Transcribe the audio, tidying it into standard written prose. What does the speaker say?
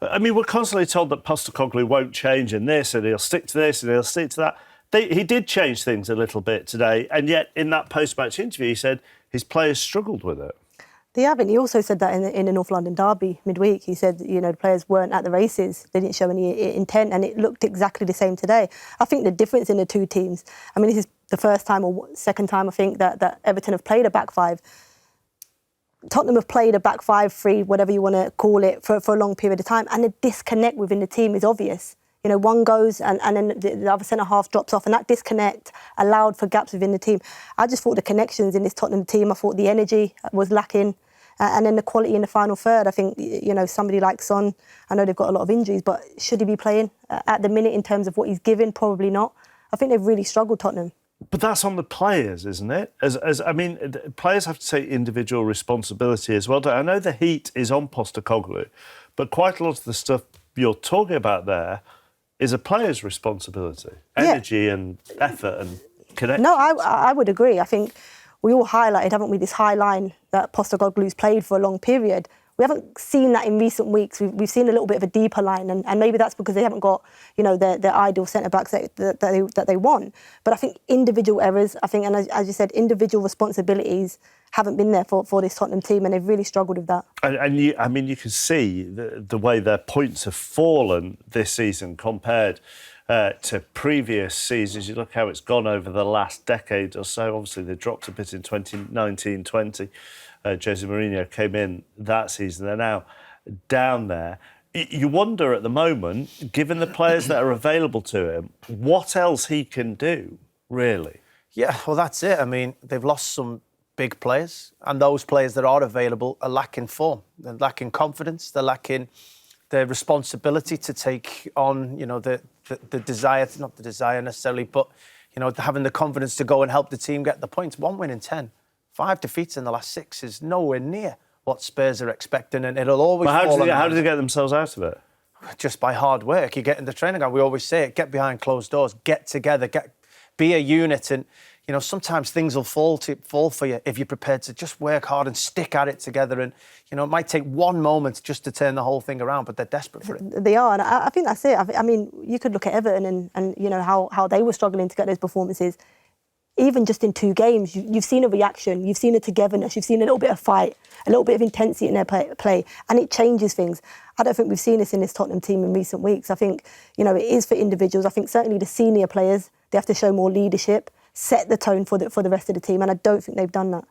I mean, we're constantly told that Postecoglou won't change in this, and he'll stick to this, and he'll stick to that. He did change things a little bit today, and yet in that post-match interview, he said his players struggled with it. They haven't. He also said that in the North London derby midweek. He said, the players weren't at the races. They didn't show any intent, and it looked exactly the same today. I think the difference in the two teams, I mean, this is the first time or second time, I think, that Everton have played a back five. Tottenham have played a back 5-3, whatever you want to call it, for a long period of time, and the disconnect within the team is obvious. One goes and then the other centre-half drops off, and that disconnect allowed for gaps within the team. I just thought the connections in this Tottenham team, I thought the energy was lacking. And then the quality in the final third, I think, somebody like Son, I know they've got a lot of injuries, but should he be playing at the minute in terms of what he's given? Probably not. I think they've really struggled, Tottenham. But that's on the players, isn't it? I mean, players have to take individual responsibility as well. I know the heat is on Postecoglou, but quite a lot of the stuff you're talking about there is a player's responsibility. Energy and effort and connection. No, I would agree. I think we all highlighted, haven't we, this high line that Postecoglou's played for a long period. We haven't seen that in recent weeks. We've seen a little bit of a deeper line, and maybe that's because they haven't got, their ideal centre-backs that they want. But I think individual errors, and as you said, individual responsibilities haven't been there for this Tottenham team, and they've really struggled with that. And you can see the way their points have fallen this season compared to previous seasons. You look how it's gone over the last decade or so. Obviously, they dropped a bit in 2019-20. Jose Mourinho came in that season. They're now down there. You wonder at the moment, given the players that are available to him, what else he can do, really? Yeah, well, that's it. I mean, they've lost some big players, and those players that are available are lacking form. They're lacking confidence. They're lacking the responsibility to take on, the desire, not the desire necessarily, but, having the confidence to go and help the team get the points. 1 win in 10. 5 defeats in the last 6 is nowhere near what Spurs are expecting, and it'll always fall on. How do they get themselves out of it? Just by hard work. You get in the training ground. We always say it, get behind closed doors, get together, be a unit, and sometimes things will fall for you if you're prepared to just work hard and stick at it together. And it might take one moment just to turn the whole thing around, but they're desperate for it. They are, and I think that's it. I mean, you could look at Everton and how they were struggling to get those performances. Even just in 2 games, you've seen a reaction, you've seen a togetherness, you've seen a little bit of fight, a little bit of intensity in their play, and it changes things. I don't think we've seen this in this Tottenham team in recent weeks. I think, it is for individuals. I think certainly the senior players, they have to show more leadership, set the tone for the rest of the team, and I don't think they've done that.